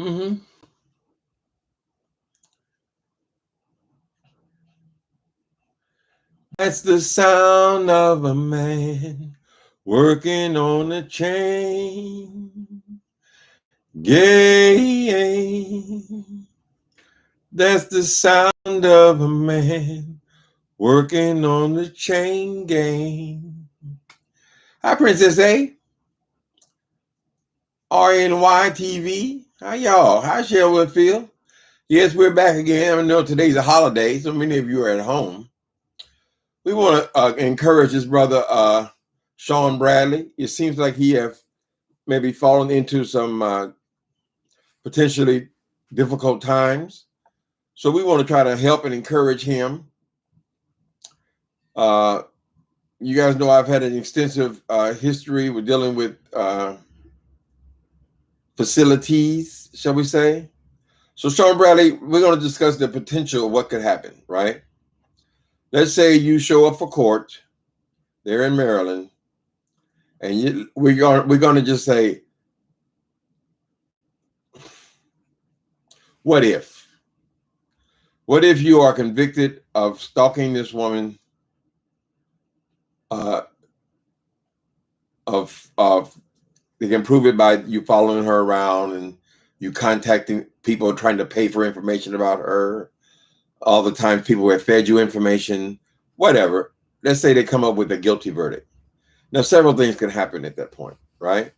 Mm-hmm. That's the sound of a man working on a chain. Gang. That's the sound of a man working on the chain gang. Hi, Princess A. RNY TV. How y'all? How Sherwood feel? Yes, we're back again. I know today's a holiday, so many of you are at home. We want to encourage this brother, SHAWN Bradley. It seems like he have maybe fallen into some potentially difficult times. So we want to try to help and encourage him. You guys know I've had an extensive history with dealing with facilities, shall we say. So SHAWN Bradley, we're going to discuss the potential of what could happen, right? Let's say you show up for court there in Maryland, and we're going to just say, what if? What if you are convicted of stalking this woman, they can prove it by you following her around and you contacting people trying to pay for information about her. All the times people have fed you information, whatever. Let's say they come up with a guilty verdict. Now, several things can happen at that point, right?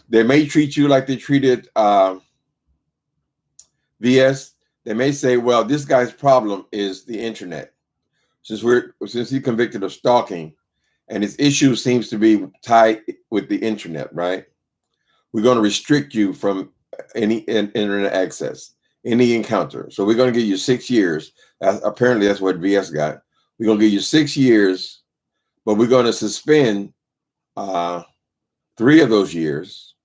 They may treat you like they treated VS. They may say, well, this guy's problem is the internet. Since he's convicted of stalking and his issue seems to be tied with the internet, right? We're going to restrict you from any internet access, any encounter. So we're going to give you 6 years. Apparently, that's what VS got. We're going to give you 6 years, but we're going to suspend 3 of those years.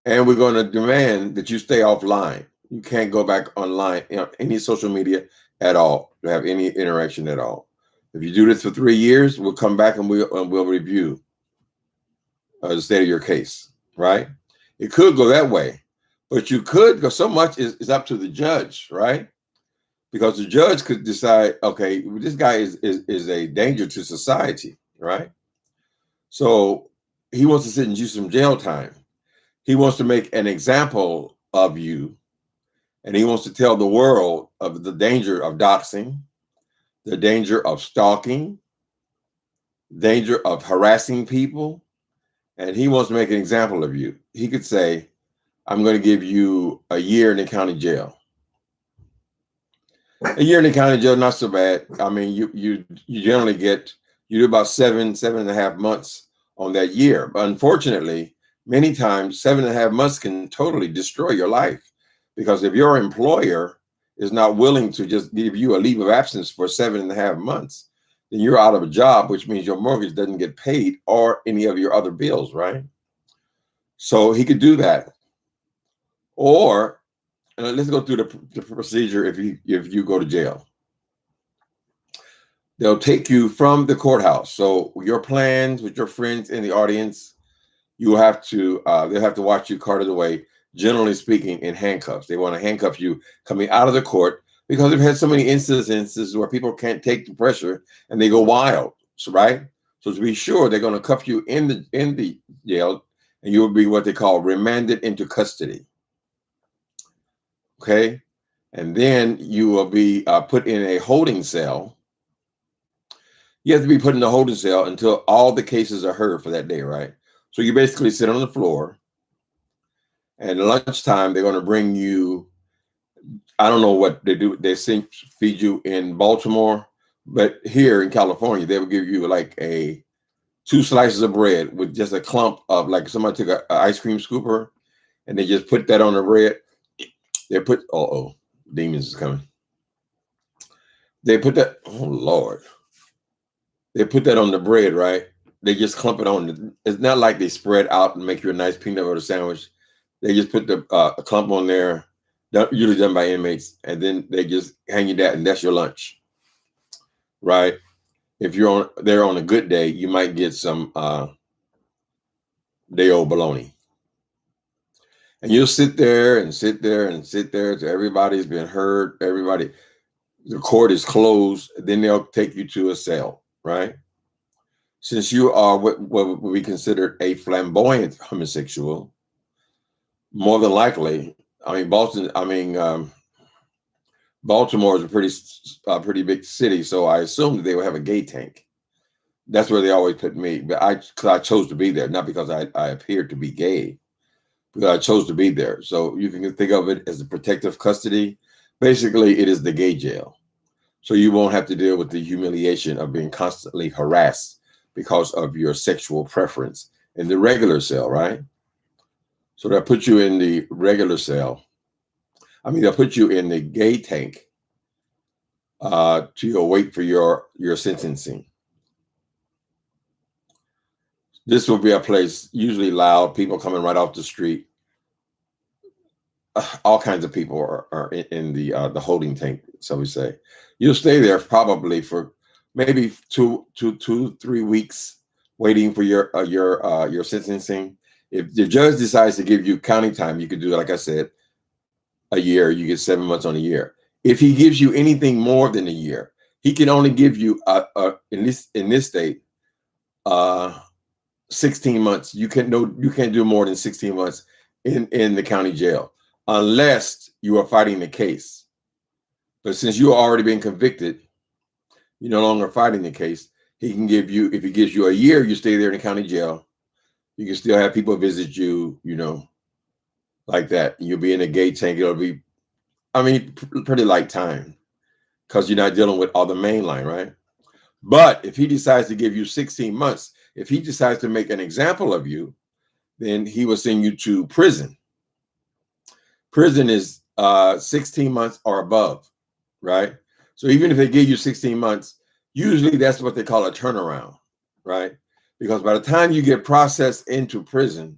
And we're going to demand that you stay offline. You can't go back online, any social media at all, to have any interaction at all. If you do this for 3 years, we'll come back and we'll review the state of your case, right? It could go that way, but you could go, so much is up to the judge, right? Because the judge could decide, okay, this guy is a danger to society, right? So he wants to sentence you some jail time. He wants to make an example of you, and he wants to tell the world of the danger of doxing, the danger of stalking, danger of harassing people, and he wants to make an example of you. He could say, I'm going to give you a year in the county jail. A year in the county jail, not so bad. I mean, you generally you do about 7.5 months on that year. But unfortunately, many times 7.5 months can totally destroy your life, because if your employer is not willing to just give you a leave of absence for 7.5 months, then you're out of a job, which means your mortgage doesn't get paid or any of your other bills, right? So he could do that. Or let's go through the procedure. If you go to jail, they'll take you from the courthouse. So your plans with your friends in the audience, you have to they'll have to watch you carted away, generally speaking, in handcuffs. They want to handcuff you coming out of the court, because they've had so many instances where people can't take the pressure and they go wild. So, right? So to be sure, they're going to cuff you in the jail, and you'll be what they call remanded into custody. Okay, and then you will be put in a holding cell. You have to be put in a holding cell until all the cases are heard for that day, right? So you basically sit on the floor, and at lunchtime they're going to bring you, I don't know what they do, they feed you in Baltimore, but here in California, they will give you like 2 slices of bread with just a clump of, like somebody took an ice cream scooper and they just put that on the bread. They put, demons is coming. They put that, oh Lord. They put that on the bread, right? They just clump it on. It's not like they spread out and make you a nice peanut butter sandwich. They just put the a clump on there, usually done by inmates, and then they just hang you that, and that's your lunch, right? If you're there on a good day, you might get some day-old bologna. And you'll sit there and sit there and sit there till everybody's been heard. Everybody, the court is closed. Then they'll take you to a cell, right? Since you are what we consider a flamboyant homosexual, more than likely, I mean, Baltimore is a pretty big city, so I assumed that they would have a gay tank. That's where they always put me, but because I chose to be there, not because I appeared to be gay, because I chose to be there. So you can think of it as a protective custody. Basically, it is the gay jail. So you won't have to deal with the humiliation of being constantly harassed because of your sexual preference in the regular cell, right? So they'll put you in the regular cell. I mean, they'll put you in the gay tank to wait for your sentencing. This will be a place usually loud, people coming right off the street. All kinds of people are in the holding tank, so we say. You'll stay there probably for maybe 3 weeks, waiting for your sentencing. If the judge decides to give you county time, you could do, like I said, a year. You get 7 months on a year. If he gives you anything more than a year, he can only give you in this state 16 months. You can't do more than 16 months in the county jail unless you are fighting the case. But since you are already been convicted, you're no longer fighting the case. He can give you, if he gives you a year, you stay there in the county jail. You can still have people visit you, like that. You'll be in a gay tank. It'll be, pretty light time because you're not dealing with all the main line, right? But if he decides to give you 16 months, if he decides to make an example of you, then he will send you to prison. Prison is 16 months or above, right? So even if they give you 16 months, usually that's what they call a turnaround, right? Because by the time you get processed into prison,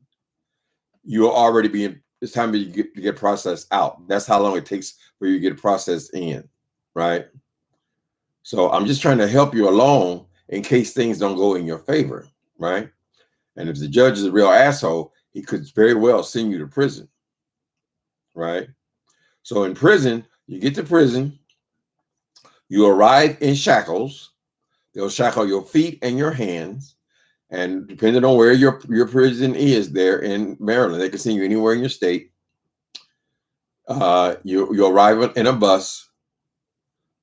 you'll already be it's time to get processed out. That's how long it takes for you to get processed in, right? So I'm just trying to help you along in case things don't go in your favor, right? And if the judge is a real asshole, he could very well send you to prison, right? So in prison, you get to prison, you arrive in shackles. They'll shackle your feet and your hands. And depending on where your prison is there in Maryland, they can send you anywhere in your state. You arrive in a bus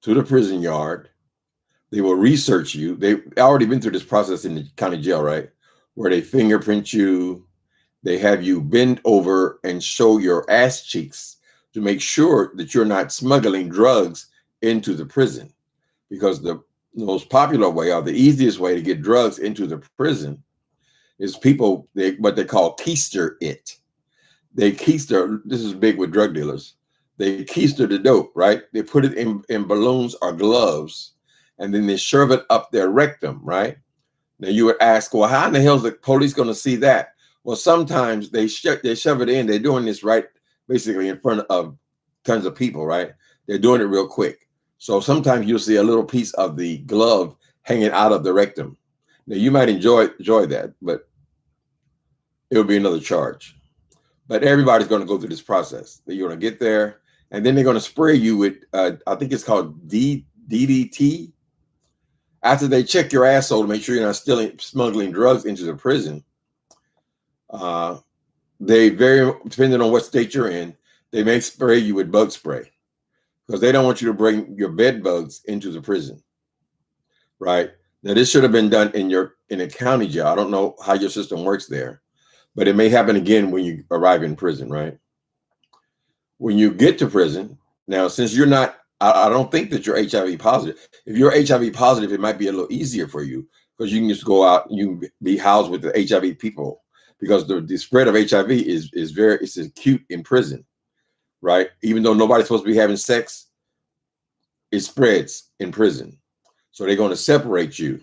to the prison yard. They will research you. They've already been through this process in the county jail, right? Where they fingerprint you. They have you bend over and show your ass cheeks to make sure that you're not smuggling drugs into the prison. Because the most popular way or the easiest way to get drugs into the prison is what they call keister it. They keister, this is big with drug dealers. They keister the dope, right? They put it in balloons or gloves, and then they shove it up their rectum, right? Now you would ask, well, how in the hell is the police going to see that? Well, sometimes they shove it in. They're doing this right, basically in front of tons of people, right? They're doing it real quick. So sometimes you'll see a little piece of the glove hanging out of the rectum. Now you might enjoy that, but it'll be another charge. But everybody's going to go through this process. You're going to get there, and then they're going to spray you with, I think it's called DDT. After they check your asshole to make sure you're not smuggling drugs into the prison, depending on what state you're in, they may spray you with bug spray because they don't want you to bring your bed bugs into the prison, right? Now, this should have been done in a county jail. I don't know how your system works there, but it may happen again when you arrive in prison, right? When you get to prison, now, since you're not, I don't think that you're HIV positive. If you're HIV positive, it might be a little easier for you because you can just go out and you can be housed with the HIV people because the spread of HIV it's acute in prison, right? Even though nobody's supposed to be having sex, it spreads in prison. So they're going to separate you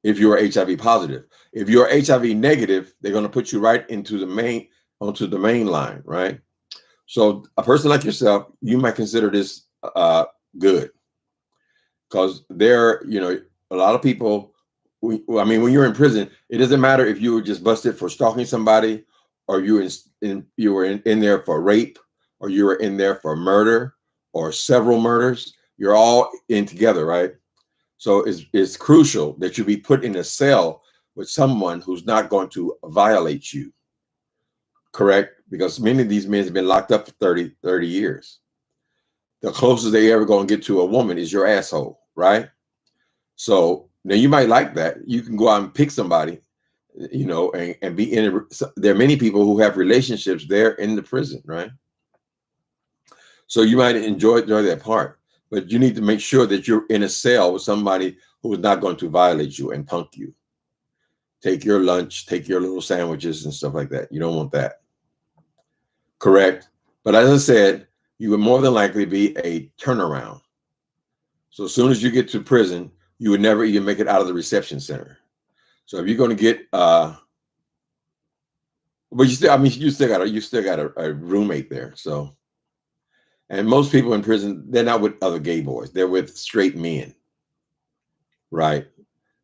if you're HIV positive. If you're HIV negative, they're going to put you right onto the main line, right? So a person like yourself, you might consider this good because a lot of people, when you're in prison, it doesn't matter if you were just busted for stalking somebody or you were in there for rape, or you were in there for murder or several murders. You're all in together, right? So it's crucial that you be put in a cell with someone who's not going to violate you, correct? Because many of these men have been locked up for 30 years. The closest they ever going to get to a woman is your asshole, right? So now you might like that. You can go out and pick somebody, you know, and be in. There are many people who have relationships there in the prison, right? So you might enjoy that part, but you need to make sure that you're in a cell with somebody who is not going to violate you and punk you. Take your lunch, take your little sandwiches and stuff like that. You don't want that. Correct. But as I said, you would more than likely be a turnaround. So as soon as you get to prison, you would never even make it out of the reception center. So if you're going to get, but you still got a roommate there. So, and most people in prison, they're not with other gay boys. They're with straight men, right?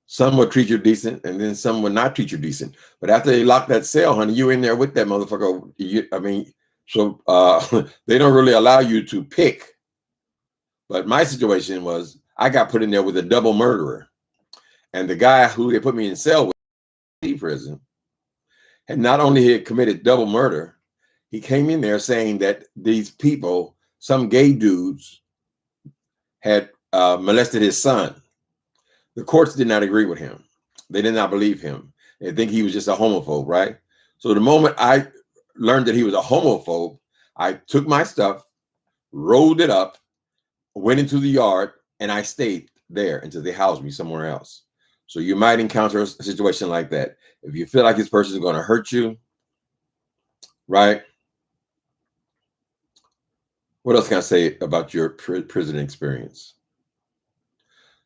Some will treat you decent, and then some will not treat you decent. But after they lock that cell, honey, you in there with that motherfucker. So they don't really allow you to pick. But my situation was, I got put in there with a double murderer. And the guy who they put me in cell with in prison had not only had committed double murder, he came in there saying that these people, some gay dudes, had molested his son. The courts did not agree with him. They did not believe him. They think he was just a homophobe, right? So the moment I learned that he was a homophobe, I took my stuff, rolled it up, went into the yard, and I stayed there until they housed me somewhere else. So you might encounter a situation like that. If you feel like this person is going to hurt you, right? What else can I say about your prison experience?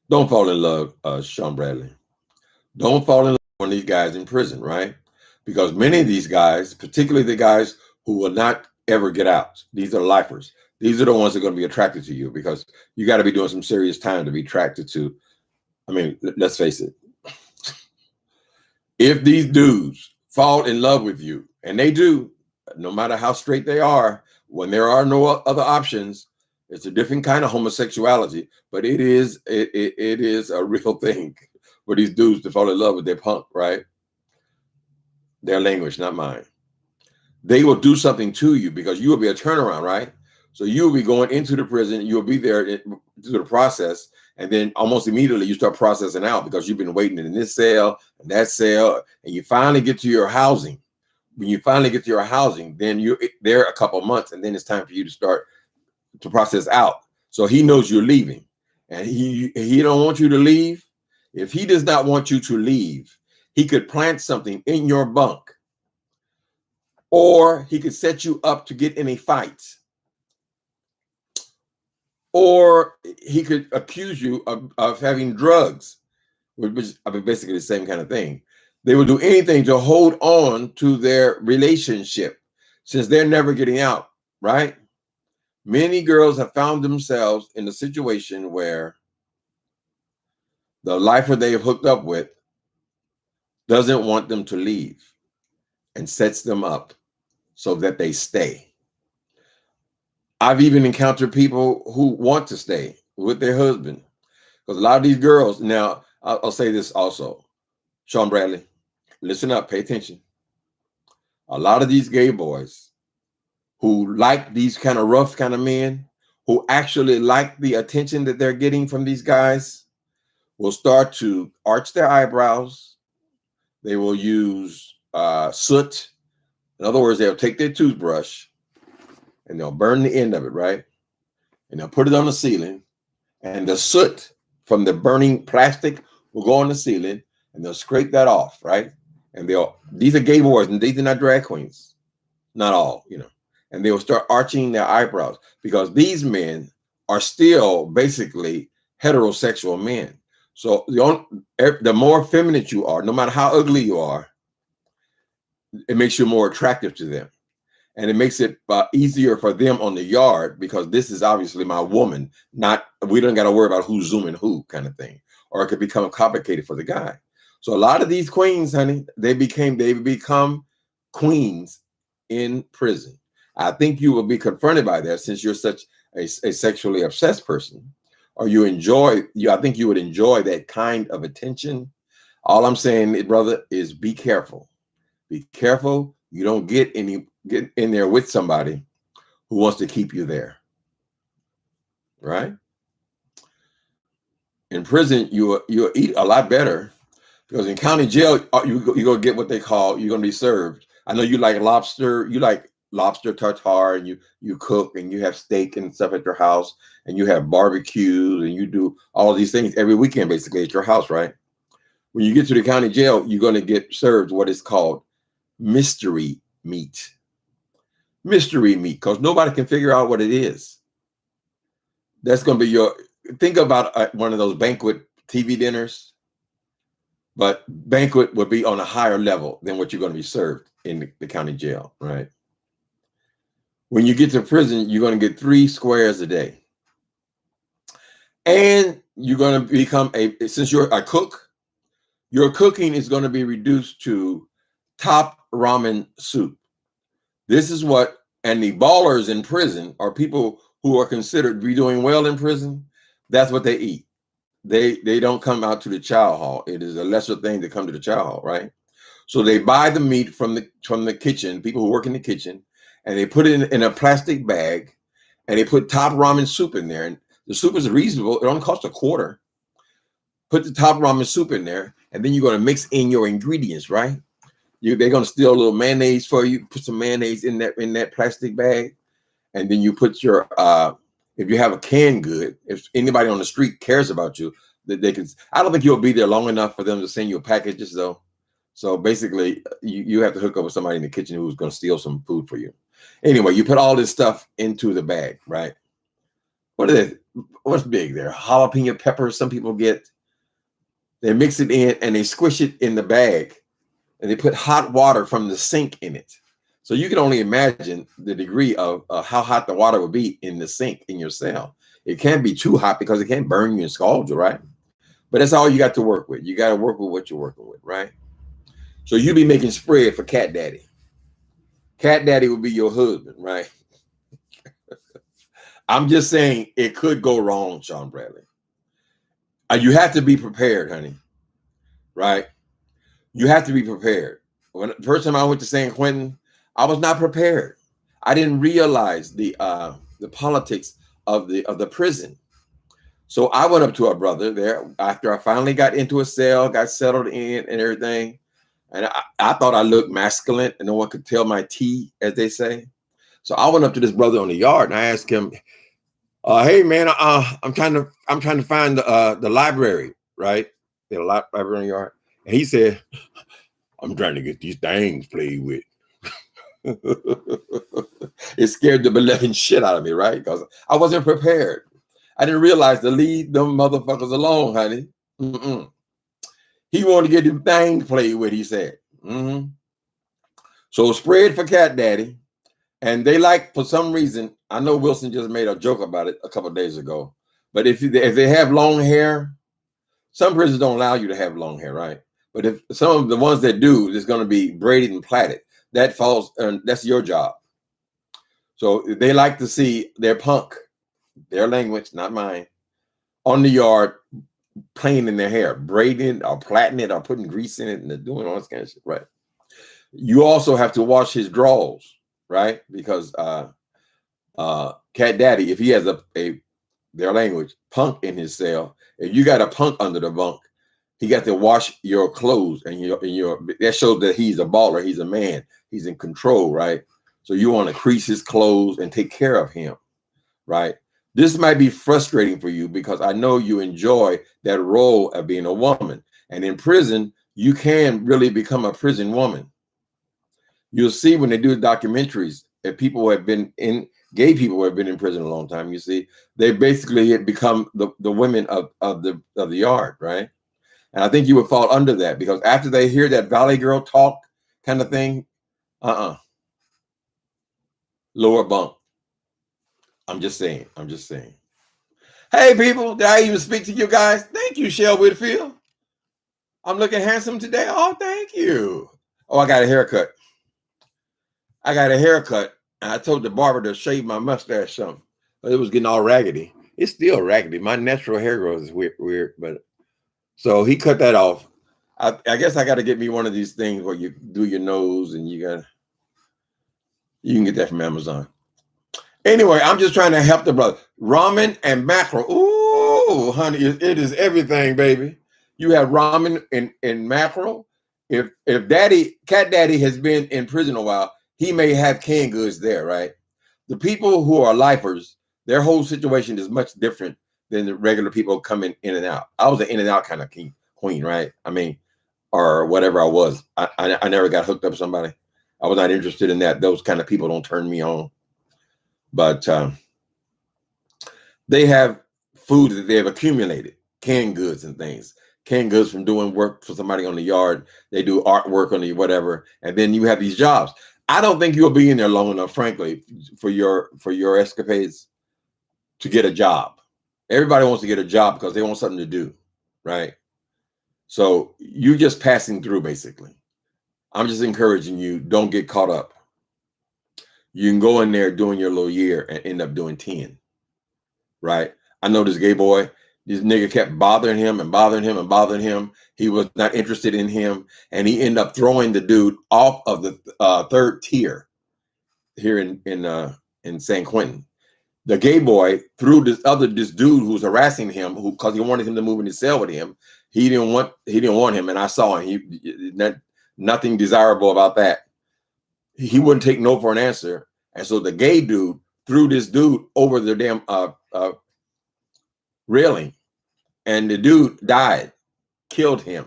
Don't fall in love, Shawn Bradley. Don't fall in love with one of these guys in prison, right? Because many of these guys, particularly the guys who will not ever get out, these are lifers. These are the ones that are going to be attracted to you, because you got to be doing some serious time to be attracted to. I mean, let's face it. If these dudes fall in love with you, and they do, no matter how straight they are, when there are no other options, it's a different kind of homosexuality, but it is a real thing for these dudes to fall in love with their punk, right? Their language, not mine. They will do something to you because you will be a turnaround, right? So you will be going into the prison, you'll be there through the process, and then almost immediately you start processing out because you've been waiting in this cell and that cell, and you finally get to your housing. When you finally get to your housing, then you're there a couple of months, and then it's time for you to start to process out. So he knows you're leaving, and he don't want you to leave. If he does not want you to leave, he could plant something in your bunk, or he could set you up to get in a fight, or he could accuse you of having drugs, which is basically the same kind of thing. They will do anything to hold on to their relationship since they're never getting out, right? Many girls have found themselves in a situation where the lifer they have hooked up with doesn't want them to leave and sets them up so that they stay. I've even encountered people who want to stay with their husband, because a lot of these girls, now I'll say this also, Shawn Bradley, listen up, pay attention. A lot of these gay boys who like these kind of rough kind of men, who actually like the attention that they're getting from these guys, will start to arch their eyebrows. They will use soot. In other words, they'll take their toothbrush and they'll burn the end of it, right? And they'll put it on the ceiling, and the soot from the burning plastic will go on the ceiling, and they'll scrape that off, right? And these are gay boys, and these are not drag queens. Not all, you know. And they will start arching their eyebrows because these men are still basically heterosexual men. So the more feminine you are, no matter how ugly you are, it makes you more attractive to them. And it makes it easier for them on the yard, because this is obviously my woman. We don't got to worry about who's zooming who kind of thing. Or it could become complicated for the guy. So a lot of these queens, honey, they become queens in prison. I think you will be confronted by that since you're such a sexually obsessed person, or I think you would enjoy that kind of attention. All I'm saying, brother, is be careful. Be careful. You don't get in there with somebody who wants to keep you there, right? In prison, you'll eat a lot better because in county jail, you're gonna get what you're gonna be served. I know you like lobster. You like lobster tartare, and you cook and you have steak and stuff at your house, and you have barbecues and you do all of these things every weekend basically at your house, right? When you get to the county jail, you're gonna get served what is called mystery meat. Mystery meat, because nobody can figure out what it is. That's gonna be think about one of those banquet TV dinners, but banquet would be on a higher level than what you're going to be served in the county jail, right? When you get to prison, you're going to get 3 squares a day. And you're going to become since you're a cook, your cooking is going to be reduced to top ramen soup. This is and the ballers in prison are people who are considered to be doing well in prison. That's what they eat. They don't come out to the chow hall. It is a lesser thing to come to the chow hall, right? So they buy the meat from the kitchen, people who work in the kitchen, and they put it in a plastic bag, and they put top ramen soup in there. And the soup is reasonable. It only costs $0.25. Put the top ramen soup in there, and then you're going to mix in your ingredients, right? They're going to steal a little mayonnaise for you. Put some mayonnaise in that plastic bag, and then you put your if you have a canned good, if anybody on the street cares about you, that they can. I don't think you'll be there long enough for them to send you packages, though. So basically, you have to hook up with somebody in the kitchen who's going to steal some food for you. Anyway, you put all this stuff into the bag, right? What is it? What's big there? Jalapeno peppers. Some people get. They mix it in and they squish it in the bag, and they put hot water from the sink in it. So you can only imagine the degree of how hot the water will be in the sink in your cell. It can't be too hot because it can't burn you and scald you, right? But that's all you got to work with. You got to work with what you're working with, right? So you be making spread for Cat Daddy. Cat Daddy will be your husband, right? I'm just saying it could go wrong, Shawn Bradley. You have to be prepared, honey, right? You have to be prepared. When the first time I went to San Quentin, I was not prepared. I didn't realize the politics of the prison. So I went up to a brother there after I finally got into a cell, got settled in and everything. And I thought I looked masculine and no one could tell my tea, as they say. So I went up to this brother on the yard and I asked him, hey man, I'm trying to find the library, right? The library in the yard. And he said, I'm trying to get these things played with. It scared the living shit out of me, right? Because I wasn't prepared. I didn't realize to leave them motherfuckers alone, honey. He wanted to get them things played with, he said. So spread for Cat Daddy. And they like, for some reason, I know Wilson just made a joke about it a couple of days ago. But if they have long hair, some prisons don't allow you to have long hair, right? But if some of the ones that do, it's going to be braided and plaited. That falls, that's your job. So they like to see their punk, their language, not mine, on the yard, playing in their hair, braiding or plaiting it or putting grease in it and doing all this kind of shit, right? You also have to wash his drawers, right? Because Cat Daddy, if he has their language, punk in his cell, if you got a punk under the bunk, he got to wash your clothes and your that shows that he's a baller, he's a man, he's in control, right? So you want to crease his clothes and take care of him, right? This might be frustrating for you because I know you enjoy that role of being a woman. And in prison, you can really become a prison woman. You'll see when they do documentaries that people who have been gay people who have been in prison a long time, you see, they basically have become the women of the yard, right? And I think you would fall under that because after they hear that Valley Girl talk kind of thing, lower bunk. I'm just saying. Hey, people, did I even speak to you guys? Thank you, Shell Whitfield. I'm looking handsome today. Oh, thank you. Oh, I got a haircut. I got a haircut. And I told the barber to shave my mustache some. But it was getting all raggedy. It's still raggedy. My natural hair growth is weird, but so he cut that off. I guess I got to get me one of these things where you do your nose and you can get that from Amazon. Anyway, I'm just trying to help the brother. Ramen and mackerel. Ooh, honey, it is everything, baby. You have ramen and mackerel. If Cat Daddy has been in prison a while, he may have canned goods there, right? The people who are lifers, their whole situation is much different than the regular people coming in and out. I was an in and out kind of queen, right? I mean, or whatever I was. I never got hooked up with somebody. I was not interested in that. Those kind of people don't turn me on. But they have food that they have accumulated, canned goods and things. Canned goods from doing work for somebody on the yard. They do artwork on the whatever. And then you have these jobs. I don't think you'll be in there long enough, frankly, for your escapades to get a job. Everybody wants to get a job because they want something to do, right? So you're just passing through, basically. I'm just encouraging you, don't get caught up. You can go in there doing your little year and end up doing 10, right? I know this gay boy, this nigga kept bothering him and bothering him and bothering him. He was not interested in him, and he ended up throwing the dude off of the third tier here in San Quentin. The gay boy threw this dude who was harassing him, because he wanted him to move in his cell with him. He didn't want him, and I saw him. Nothing desirable about that. He wouldn't take no for an answer, and so the gay dude threw this dude over the damn railing, and the dude died, killed him.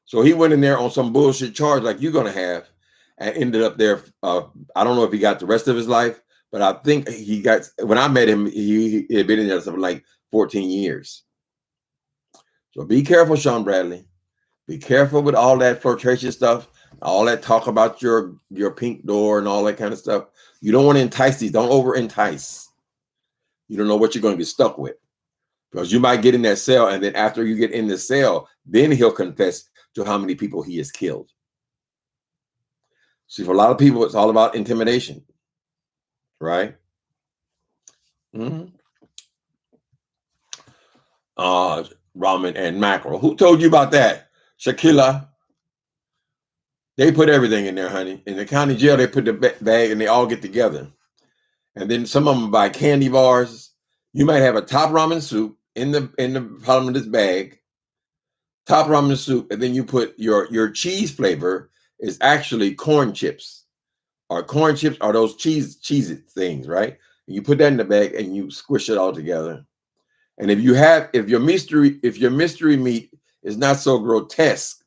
So he went in there on some bullshit charge like you're gonna have, and ended up there. I don't know if he got the rest of his life, but I think he got. When I met him, he had been in there something like 14 years. So be careful, Shawn Bradley. Be careful with all that flirtatious stuff, all that talk about your pink door and all that kind of stuff. You don't want to entice these. Don't over entice. You don't know what you're going to get stuck with, because you might get in that cell, and then after you get in the cell, then he'll confess to how many people he has killed. See, for a lot of people, it's all about intimidation, right? Ramen and mackerel. Who told you about that? Shakila. They put everything in there, honey. In the county jail, they put the bag and they all get together. And then some of them buy candy bars. You might have a top ramen soup in the bottom of this bag. Top ramen soup, and then you put your cheese flavor is actually corn chips. Or corn chips are those cheese things, right? And you put that in the bag and you squish it all together. And if your mystery meat is not so grotesque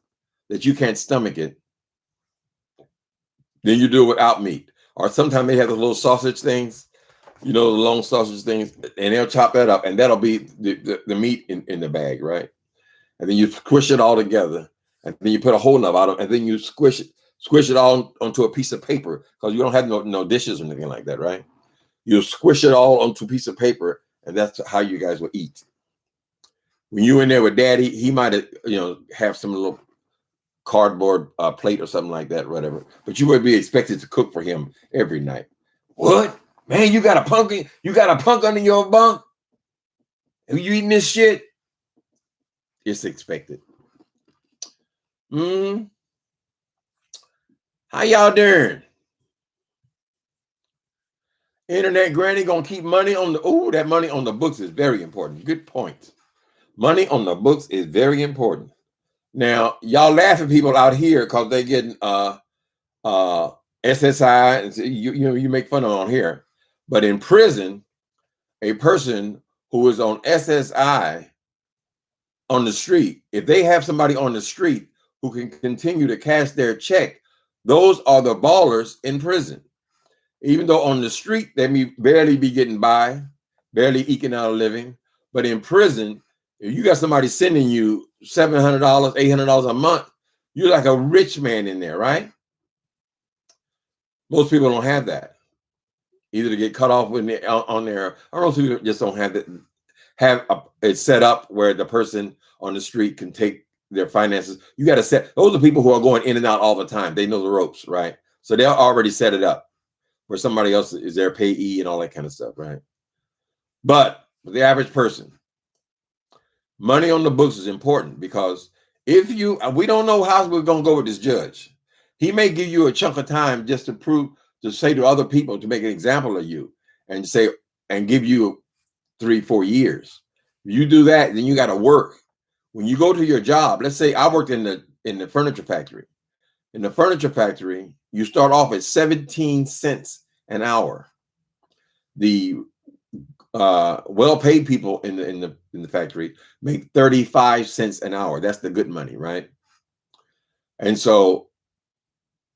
that you can't stomach it, then you do it without meat. Or sometimes they have the little sausage things, the long sausage things, and they'll chop that up, and that'll be the meat in the bag, right? And then you squish it all together, and then you put a whole nub out of it, and then you squish it all onto a piece of paper, because you don't have no dishes or anything like that, right? You squish it all onto a piece of paper, and that's how you guys will eat. When you in there with Daddy, he might have some little cardboard plate or something like that, whatever. But you would be expected to cook for him every night. What? Man, you got a punk under your bunk? Are you eating this shit? It's expected. How y'all doing? Internet granny gonna keep money on that money on the books is very important. Good point. Money on the books is very important. Now, y'all laughing people out here because they getting SSI, and you make fun of them on here. But in prison, a person who is on SSI on the street, if they have somebody on the street who can continue to cash their check, those are the ballers in prison. Even though on the street they may barely be getting by, barely eking out a living, but in prison, if you got somebody sending you $700, $800 a month, you're like a rich man in there, right? Most people don't have that. Either to get cut off when they're on there, or most people just don't have it. It's set up where the person on the street can take their finances. You got to set. Those are people who are going in and out all the time. They know the ropes, right? So they'll already set it up where somebody else is their payee and all that kind of stuff, right? But for the average person, money on the books is important, because if we don't know how we're going to go with this judge. He may give you a chunk of time just to say to other people, to make an example of you and say, and give you 3-4 years. If you do that, then you got to work. When you go to your job, let's say I worked in the furniture factory. In the furniture factory, you start off at 17 cents an hour. The well-paid people in the factory make 35 cents an hour. That's the good money, right? And so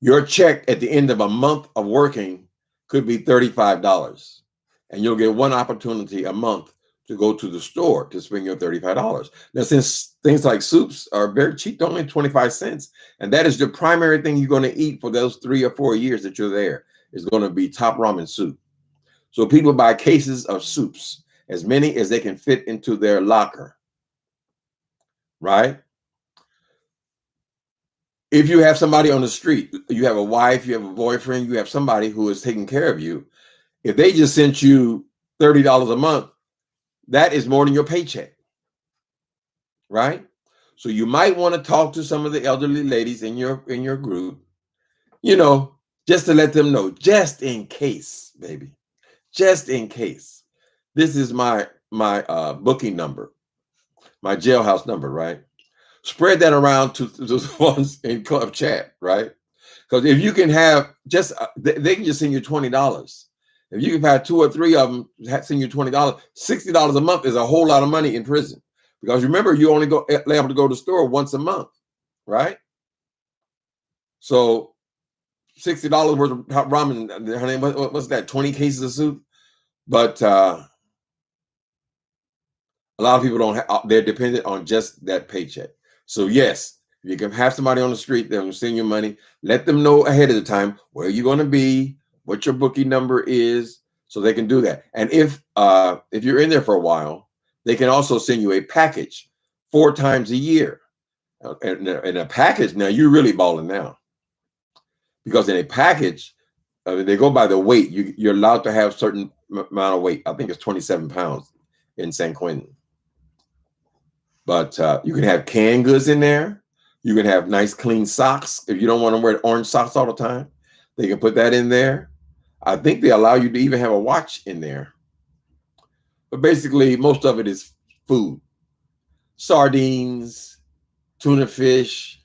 your check at the end of a month of working could be $35, and you'll get one opportunity a month to go to the store to spend your $35. Now, since things like soups are very cheap, only 25 cents, and that is the primary thing you're going to eat for those 3 or 4 years that you're there, is going to be top ramen soup. So people buy cases of soups, as many as they can fit into their locker, right? If you have somebody on the street, you have a wife, you have a boyfriend, you have somebody who is taking care of you, if they just sent you $30 a month, that is more than your paycheck, right? So you might want to talk to some of the elderly ladies in your group, just to let them know, just in case, baby, just in case. This is my booking number, my jailhouse number, right? Spread that around to those ones in club chat, right? Because if you can have they can just send you $20. If you can have 2 or 3 of them send you $20, $60 a month is a whole lot of money in prison. Because remember, you only able to go to the store once a month, right? So $60 worth of top ramen, honey, what's that? 20 cases of soup? But a lot of people don't have, they're dependent on just that paycheck. So yes, if you can have somebody on the street that will send you money, let them know ahead of the time where you're going to be, what your booking number is, so they can do that. And if you're in there for a while, they can also send you a package 4 times a year. And a package, now you're really balling now, because in a package, they go by the weight. You're allowed to have certain amount of weight. I think it's 27 pounds in San Quentin. But you can have canned goods in there. You can have nice clean socks. If you don't want to wear orange socks all the time, they can put that in there. I think they allow you to even have a watch in there. But basically, most of it is food. Sardines, tuna fish.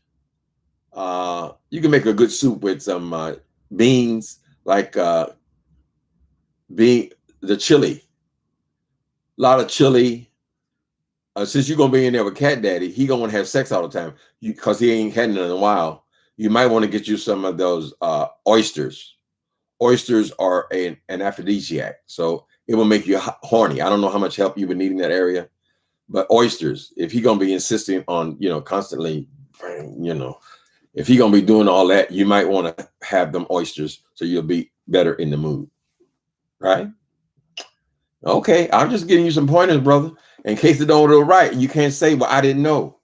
You can make a good soup with some beans, like the chili. A lot of chili. Since you're going to be in there with Cat Daddy, he going to want to have sex all the time because he ain't had none in a while. You might want to get you some of those oysters. Oysters are an aphrodisiac, so it will make you horny. I don't know how much help you would need in that area, but oysters, if he going to be insisting on, constantly, if he going to be doing all that, you might want to have them oysters so you'll be better in the mood, right? Okay, I'm just giving you some pointers, brother, in case they don't do it right. And you can't say, well, I didn't know.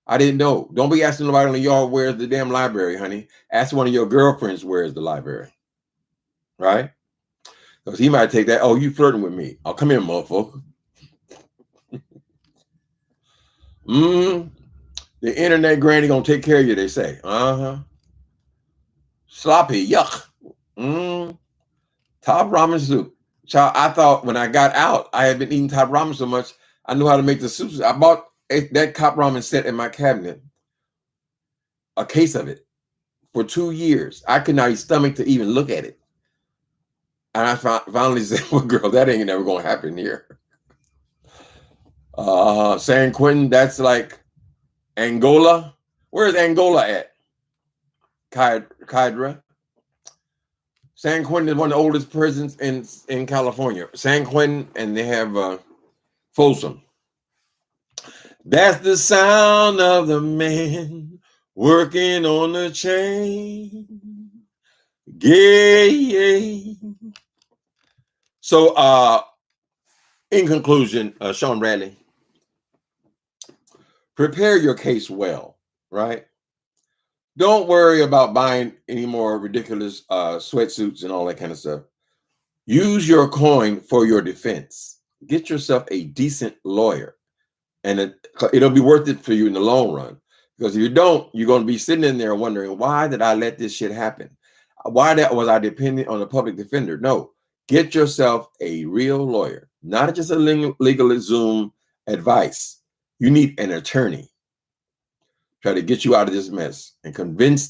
I didn't know. Don't be asking nobody in the yard where's the damn library, honey. Ask one of your girlfriends where's the library, right? Because he might take that, oh, you flirting with me. Oh, come here, motherfucker. The internet granny gonna take care of you, they say. Sloppy, yuck. Top ramen soup. Child, I thought when I got out, I had been eating top ramen so much, I knew how to make the soups. I bought that top ramen set in my cabinet, a case of it, for 2 years. I could not stomach to even look at it. And I finally said, well, girl, that ain't never going to happen here. San Quentin, that's like Angola. Where's Angola at? Kydra. San Quentin is one of the oldest prisons in California. San Quentin, and they have Folsom. That's the sound of the man working on the chain. Yeah. So, in conclusion, SHAWN Bradley, prepare your case well, right? Don't worry about buying any more ridiculous sweatsuits and all that kind of stuff. Use your coin for your defense. Get yourself a decent lawyer, and it'll be worth it for you in the long run. Because if you don't, you're going to be sitting in there wondering, why did I let this shit happen? Why was I dependent on a public defender? No, get yourself a real lawyer, not just a legal Zoom advice. You need an attorney. Try to get you out of this mess and convince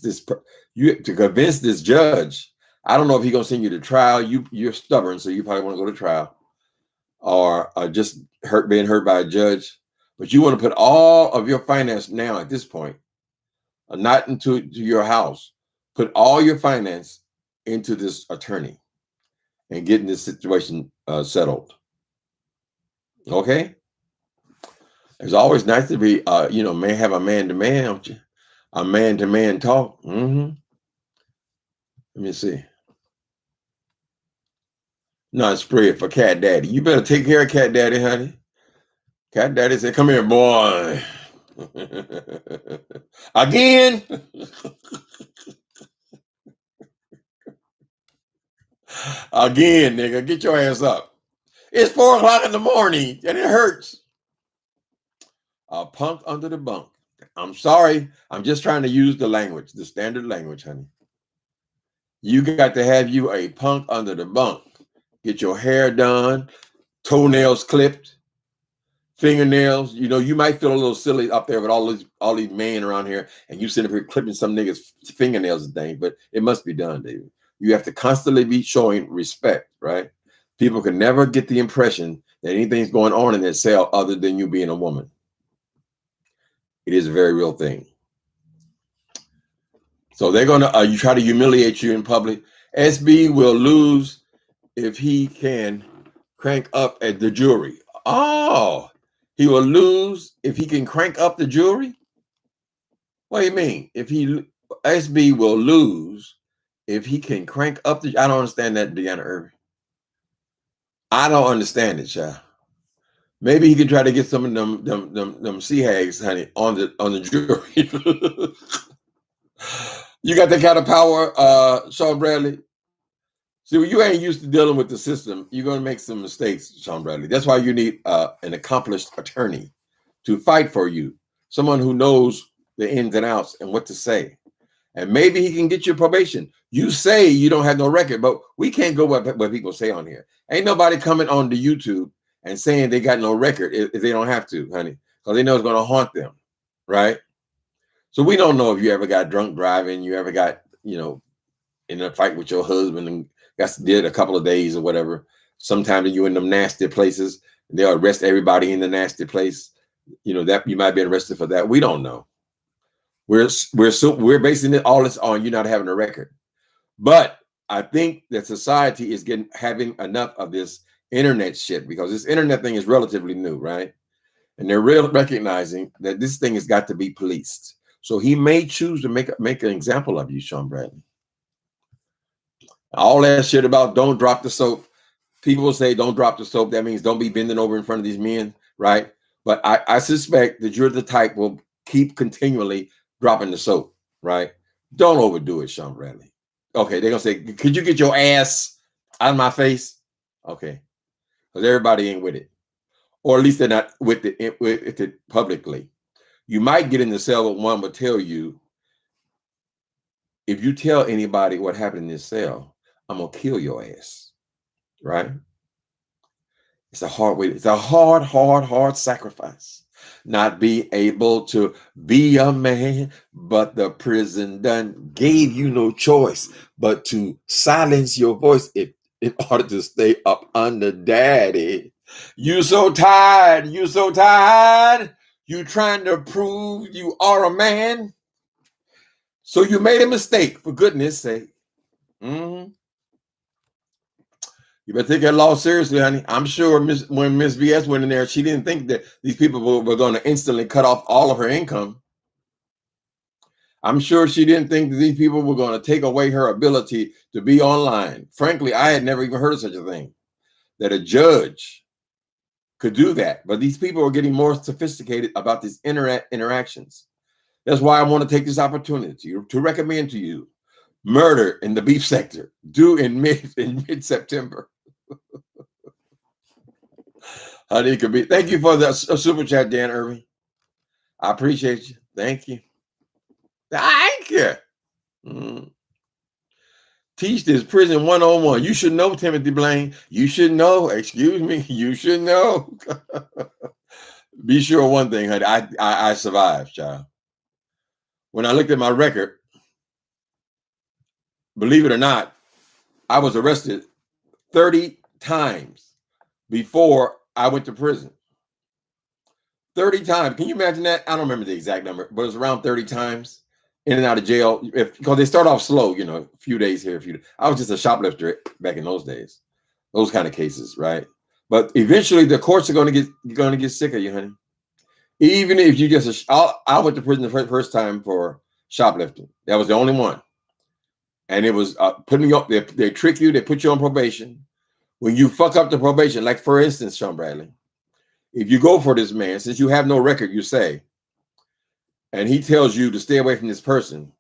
convince this judge. I don't know if he's gonna send you to trial. You're stubborn, so you probably want to go to trial, or just being hurt by a judge. But you want to put all of your finance now at this point, not into your house. Put all your finance into this attorney and getting this situation settled. Okay. It's always nice to be, have a man-to-man, don't you? A man-to-man talk. Let me see. Not spread for Cat Daddy. You better take care of Cat Daddy, honey. Cat Daddy said, "Come here, boy." Again. Again, nigga. Get your ass up. It's 4 o'clock in the morning and it hurts. A punk under the bunk. I'm sorry. I'm just trying to use the language, the standard language, honey. You got to have you a punk under the bunk. Get your hair done, toenails clipped, fingernails. You might feel a little silly up there with all these men around here, and you sitting up here clipping some niggas' fingernails and things, but it must be done, David. You have to constantly be showing respect, right? People can never get the impression that anything's going on in that cell other than you being a woman. It is a very real thing. So they're going to you try to humiliate you in public. SB will lose if he can crank up at the jury. Oh, he will lose if he can crank up the jury? What do you mean? SB will lose if he can crank up the... I don't understand that, Deanna Irving. I don't understand it, child. Maybe he can try to get some of them sea hags, honey, on the jury. You got that kind of power, Shawn Bradley? See, when you ain't used to dealing with the system, you're going to make some mistakes, Shawn Bradley. That's why you need an accomplished attorney to fight for you, someone who knows the ins and outs and what to say. And maybe he can get you probation. You say you don't have no record, but we can't go by what people say on here. Ain't nobody coming on to YouTube and saying they got no record if they don't have to, honey, because they know it's going to haunt them, right? So we don't know if you ever got drunk driving, you ever got, in a fight with your husband and got did a couple of days or whatever. Sometimes you in them nasty places, they'll arrest everybody in the nasty place. That you might be arrested for that. We don't know. We're basing all this on you not having a record. But I think that society is having enough of this internet shit, because this internet thing is relatively new, right? And they're recognizing that this thing has got to be policed. So he may choose to make an example of you, Shawn Bradley. All that shit about don't drop the soap. People will say don't drop the soap. That means don't be bending over in front of these men, right? But I suspect that you're the type will keep continually dropping the soap, right? Don't overdo it, Shawn Bradley. Okay, they're gonna say, could you get your ass out of my face? Okay, because everybody ain't with it, or at least they're not with it publicly. You might get in the cell, but one would tell you, if you tell anybody what happened in this cell, I'm gonna kill your ass, right? It's a hard way. It's a hard sacrifice. Not be able to be a man, but the prison done gave you no choice but to silence your voice in order to stay up under daddy. You so tired. You so tired. You trying to prove you are a man. So you made a mistake, for goodness sake. You better take that law seriously, honey. I'm sure when Miss VS went in there, she didn't think that these people were going to instantly cut off all of her income. I'm sure she didn't think that these people were going to take away her ability to be online. Frankly, I had never even heard of such a thing, that a judge could do that. But these people are getting more sophisticated about these interactions. That's why I want to take this opportunity to recommend to you Murder in the Beef Sector, due in mid-September. Honey, could be. Thank you for the super chat, Dan Irving. I appreciate you. Thank you. Thank you. Teach this prison 101. You should know, Timothy Blaine. You should know. Excuse me. You should know. Be sure one thing, honey. I survived, child. When I looked at my record, believe it or not, I was arrested 30 times before I went to prison. 30 times. Can you imagine that? I don't remember the exact number, but it was around 30 times in and out of jail. Because they start off slow, you know, a few days here, a few days. I was just a shoplifter back in those days. Those kind of cases, right? But eventually the courts are going to get sick of you, honey. Even if you just, I went to prison the first time for shoplifting. That was the only one. And it was putting you up. They trick you. They put you on probation. When you fuck up the probation, like for instance, Shawn Bradley, if you go for this man, since you have no record, you say, and he tells you to stay away from this person,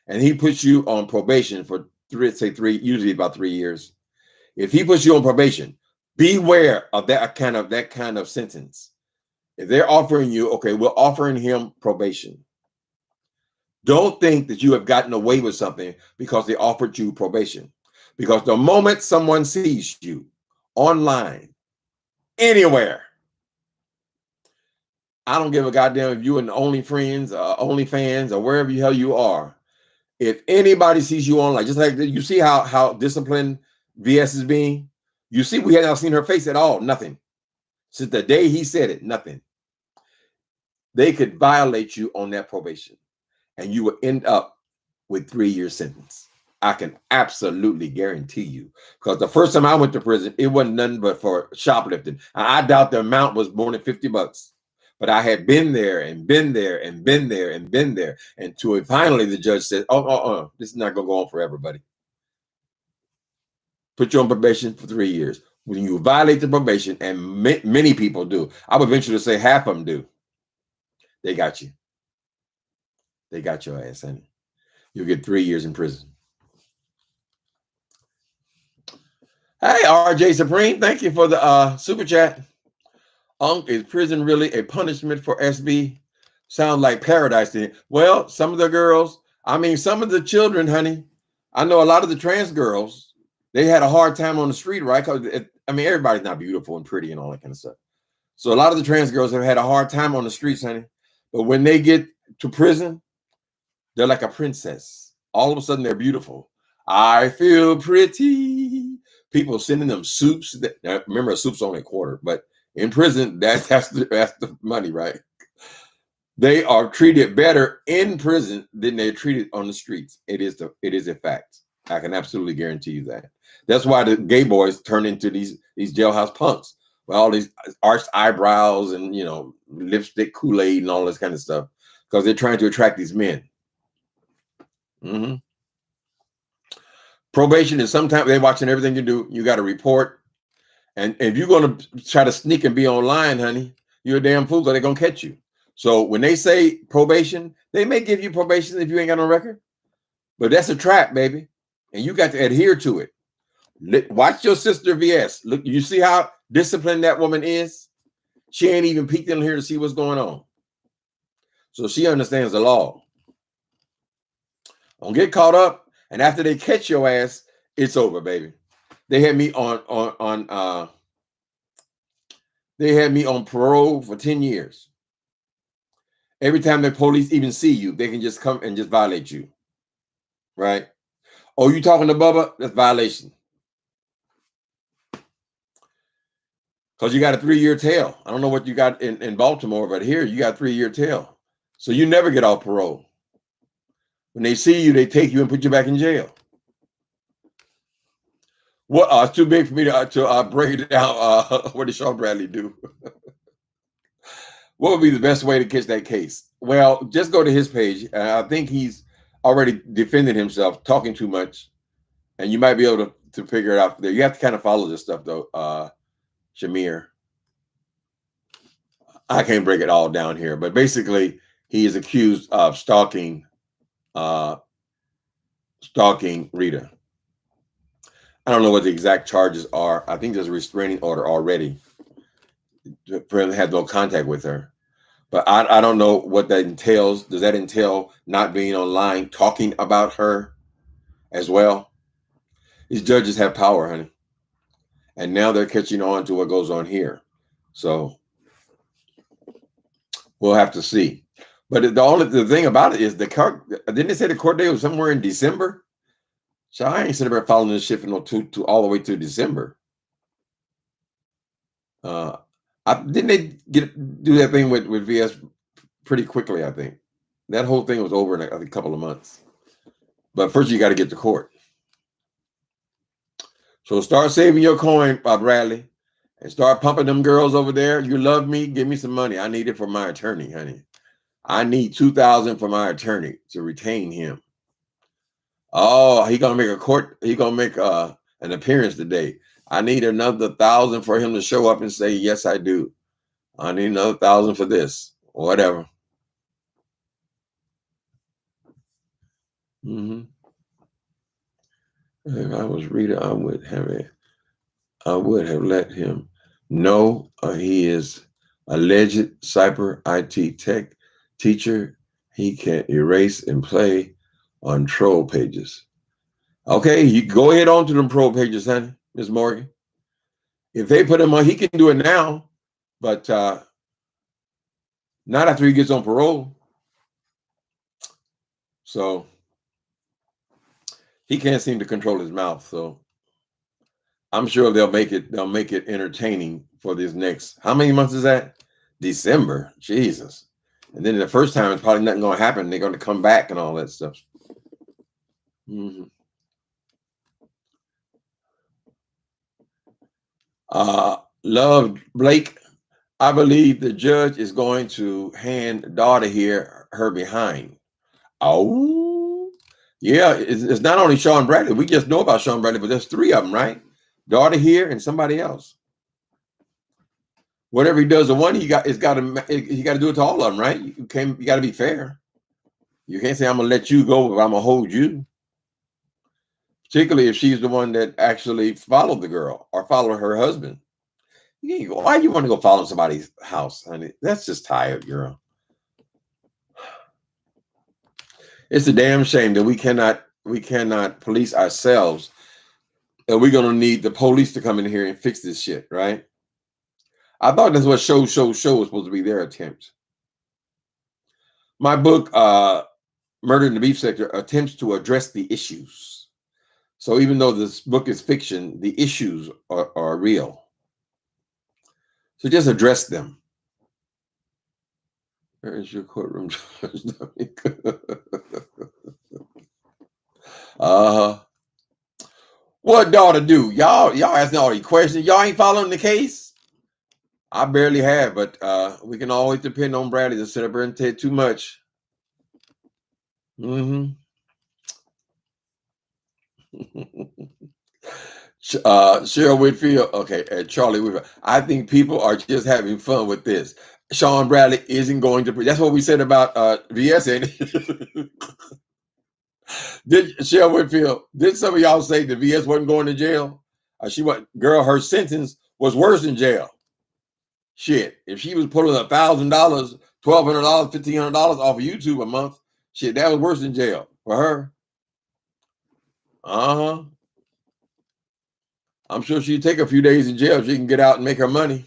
and he puts you on probation for usually about 3 years. If he puts you on probation, beware of that kind of sentence. If they're offering you, okay, we're offering him probation. Don't think that you have gotten away with something because they offered you probation. Because the moment someone sees you online, anywhere, I don't give a goddamn if you're in OnlyFans or wherever the hell you are. If anybody sees you online, just like you see how disciplined VS is being, you see we had not seen her face at all, nothing. Since the day he said it, nothing. They could violate you on that probation, and you will end up with 3-year sentence. I can absolutely guarantee you, because the first time I went to prison, it wasn't nothing but for shoplifting. I doubt the amount was more than $50, but I had been there and been there and been there and been there until finally the judge said, "Oh, this is not gonna go on forever, buddy. Put you on probation for 3 years." When you violate the probation, and many people do, I would venture to say half of them do, they got you. They got your ass, honey. You'll get 3 years in prison. Hey, RJ Supreme, thank you for the super chat. Is prison really a punishment for SB? Sound like paradise to me. Well, some of the girls, I mean, some of the children, honey, I know a lot of the trans girls, they had a hard time on the street, right? Because I mean, everybody's not beautiful and pretty and all that kind of stuff. So a lot of the trans girls have had a hard time on the streets, honey. But when they get to prison, they're like a princess. All of a sudden, they're beautiful. I feel pretty. People sending them soups. Remember, a soup's only a quarter, but in prison, that's the money, right? They are treated better in prison than they're treated on the streets. It is a fact. I can absolutely guarantee you that. That's why the gay boys turn into these jailhouse punks with all these arched eyebrows and, you know, lipstick Kool-Aid and all this kind of stuff, because they're trying to attract these men. Probation is sometimes they're watching everything you do. You got to report. And if you're going to try to sneak and be online, honey, you're a damn fool, because they're going to catch you. So when they say probation, they may give you probation if you ain't got no record. But that's a trap, baby. And you got to adhere to it. Watch your sister VS. Look, you see how disciplined that woman is? She ain't even peeked in here to see what's going on. So she understands the law. Don't get caught up. And after they catch your ass, it's over, baby. They had me on parole for 10 years. Every time the police even see you, they can just come and just violate you. Right? Oh, you talking to Bubba? That's violation. Because you got a 3-year tail. I don't know what you got in Baltimore, but here you got a 3-year tail. So you never get off parole. When they see you, they take you and put you back in jail. What? It's too big for me to break it down. What did Shawn Bradley do? What would be the best way to catch that case? Well, just go to his page. I think he's already defended himself, talking too much, and you might be able to figure it out there. You have to kind of follow this stuff, though, Shamir. I can't break it all down here, but basically, he is accused of stalking Rita. I don't know what the exact charges are. I think there's a restraining order already for him to have no contact with her. But I don't know what that entails. Does that entail not being online talking about her as well? These judges have power, honey. And now they're catching on to what goes on here. So we'll have to see. But the thing about it is didn't they say the court date was somewhere in December? So I ain't sitting there following this shit from to all the way to December. Didn't they do that thing with VS pretty quickly? I think that whole thing was over in a couple of months. But first, you got to get to court. So start saving your coin, Bradley, and start pumping them girls over there. You love me? Give me some money. I need it for my attorney, honey. I need $2,000 for my attorney to retain him. Oh, he gonna make an appearance today. I need another $1,000 for him to show up and say, yes, I do. I need another $1,000 for this, or whatever. If I was Rita, I would have let him know he is alleged cyber IT tech teacher. He can erase and play on troll pages. Okay, you go ahead on to them troll pages, honey, Ms. Morgan. If they put him on, he can do it now, but not after he gets on parole. So he can't seem to control his mouth. So I'm sure they'll make it entertaining for this next, how many months is that? December. Jesus. And then the first time it's probably nothing going to happen. They're going to come back and all that stuff. Love Blake. I believe the judge is going to hand daughter here her behind. Oh, yeah. It's not only Shawn Bradley. We just know about Shawn Bradley, but there's 3 of them, right? Daughter here and somebody else. Whatever he does to one, he got to do it to all of them, right? You got to be fair. You can't say I'm gonna let you go, but I'm gonna hold you. Particularly if she's the one that actually followed the girl or followed her husband. Why you want to go follow somebody's house, honey? That's just tired, girl. It's a damn shame that we cannot police ourselves, and we're gonna need the police to come in here and fix this shit, right? I thought that's what show was supposed to be their attempt. My book, Murder in the Beef Sector, attempts to address the issues. So even though this book is fiction, the issues are real. So just address them. Where is your courtroom? What daughter do? Y'all asking all these questions. Y'all ain't following the case? I barely have, but we can always depend on Bradley to sit up here and take too much. Cheryl Whitfield, okay, and Charlie Whitfield. I think people are just having fun with this. Shawn Bradley isn't going to. That's what we said about VS. Ain't it? Did Cheryl Whitfield? Did some of y'all say the VS wasn't going to jail? Girl, her sentence was worse than jail. Shit, if she was pulling $1,000, $1,200, $1,500 off of YouTube a month, shit, that was worse than jail for her. I'm sure she'd take a few days in jail if she can get out and make her money.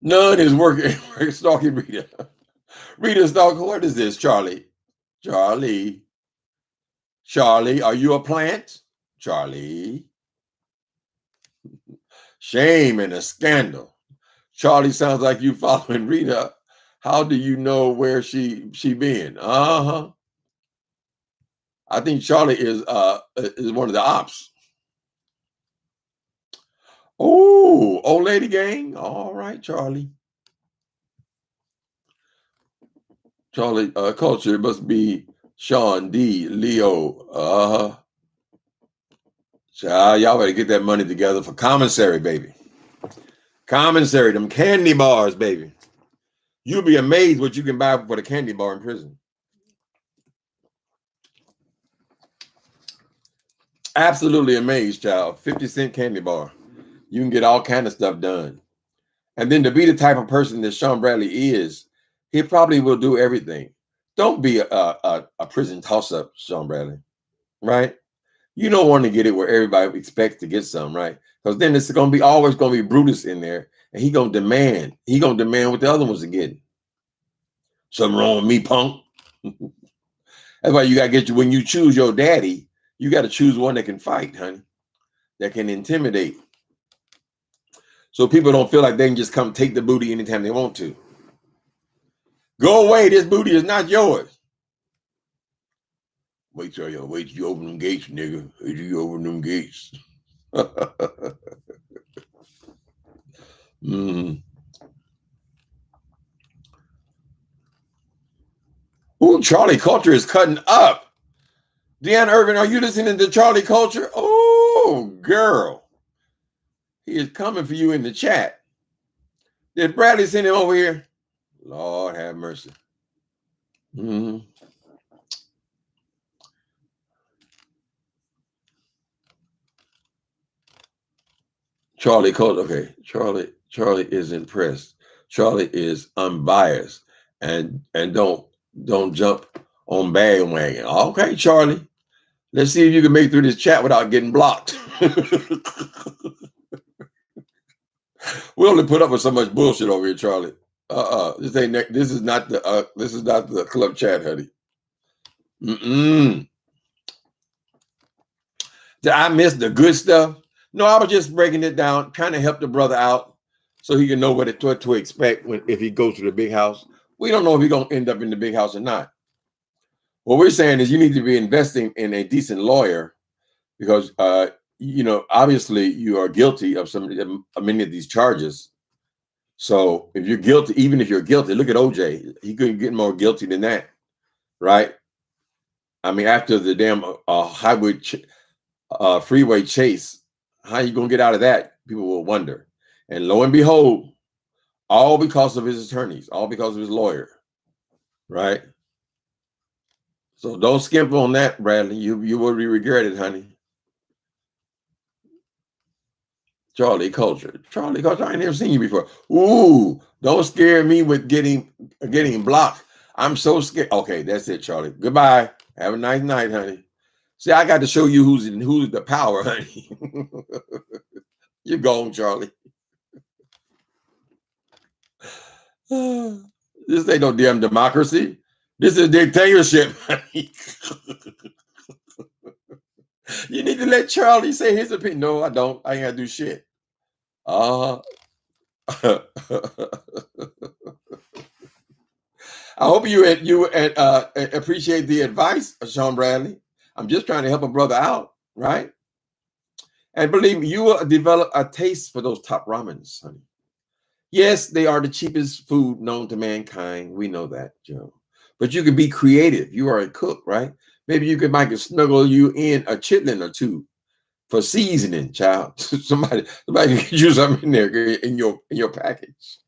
None is working stalking Rita. Rita stalking. What is this, Charlie? Charlie, are you a plant? Charlie. Shame and a scandal. Charlie sounds like you following Rita. How do you know where she been? I think Charlie is one of the ops. Oh, old lady gang. All right, Charlie. Charlie culture must be Sean D. Leo. Y'all better get that money together for commissary, baby. Commissary, them candy bars, baby. You'll be amazed what you can buy for the candy bar in prison. Absolutely amazed, child. 50-cent candy bar. You can get all kind of stuff done. And then to be the type of person that Shawn Bradley is, he probably will do everything. Don't be a prison toss-up, Shawn Bradley, right? You don't want to get it where everybody expects to get some, right? Because then it's going to be always going to be Brutus in there, and he going to demand. He going to demand what the other ones are getting. Something wrong with me, punk? That's why you got to get you, when you choose your daddy, you got to choose one that can fight, honey, that can intimidate. So people don't feel like they can just come take the booty anytime they want to. Go away, this booty is not yours. Wait till you open them gates, nigga. Wait till you open them gates. Ooh, Charlie Culture is cutting up. Deanna Irvin, are you listening to Charlie Culture? Oh, girl. He is coming for you in the chat. Did Bradley send him over here? Lord have mercy. Charlie Culture. Okay, Charlie is impressed. Charlie is unbiased and don't jump on bandwagon. Okay, Charlie. Let's see if you can make through this chat without getting blocked. We only put up with so much bullshit over here, Charlie. This is not the club chat, honey. Did I miss the good stuff? No, I was just breaking it down, trying to help the brother out so he can know what to expect if he goes to the big house. We don't know if he's going to end up in the big house or not. What we're saying is you need to be investing in a decent lawyer because, obviously you are guilty of many of these charges. So if you're guilty, even if you're guilty, look at OJ. He couldn't get more guilty than that, right? I mean, after the damn freeway chase, how you going to get out of that? People will wonder. And lo and behold, all because of his attorneys, all because of his lawyer, right? So don't skimp on that, Bradley. You will be regretted, honey. Charlie Culture. Charlie Culture, I ain't never seen you before. Ooh, don't scare me with getting blocked. I'm so scared. Okay, that's it, Charlie. Goodbye. Have a nice night, honey. See, I got to show you who's the power, honey. You're gone, Charlie. This ain't no damn democracy. This is dictatorship, honey. You need to let Charlie say his opinion. No, I don't. I ain't got to do shit. I hope you appreciate the advice of Shawn Bradley. I'm just trying to help a brother out, right? And believe me, you will develop a taste for those top ramens, honey. Yes, they are the cheapest food known to mankind. We know that, Joe. But you can be creative. You are a cook, right? Maybe you could snuggle you in a chitlin or two for seasoning, child. somebody can get you something in there in your package.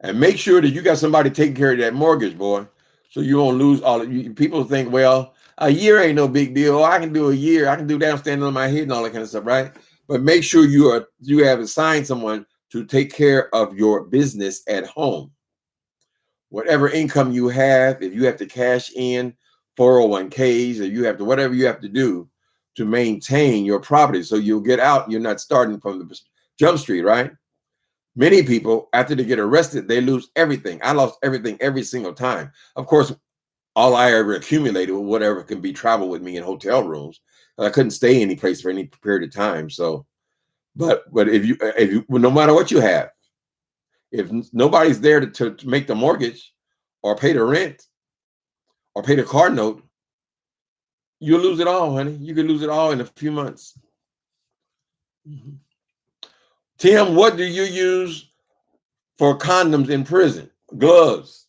And make sure that you got somebody taking care of that mortgage, boy, so you don't lose all of you. People think, well, a year ain't no big deal. Oh, I can do a year. I can do that standing on my head and all that kind of stuff, right? But make sure you have assigned someone to take care of your business at home. Whatever income you have, if you have to cash in 401ks, or you have to whatever you have to do to maintain your property, so you'll get out. You're not starting from the jump street, right? Many people, after they get arrested, they lose everything. I lost everything every single time. Of course, all I ever accumulated was whatever can be traveled with me in hotel rooms. I couldn't stay any place for any period of time. So, but if you no matter what you have, if nobody's there to make the mortgage or pay the rent or pay the car note, you'll lose it all, honey. You can lose it all in a few months. Tim, what do you use for condoms in prison? Gloves.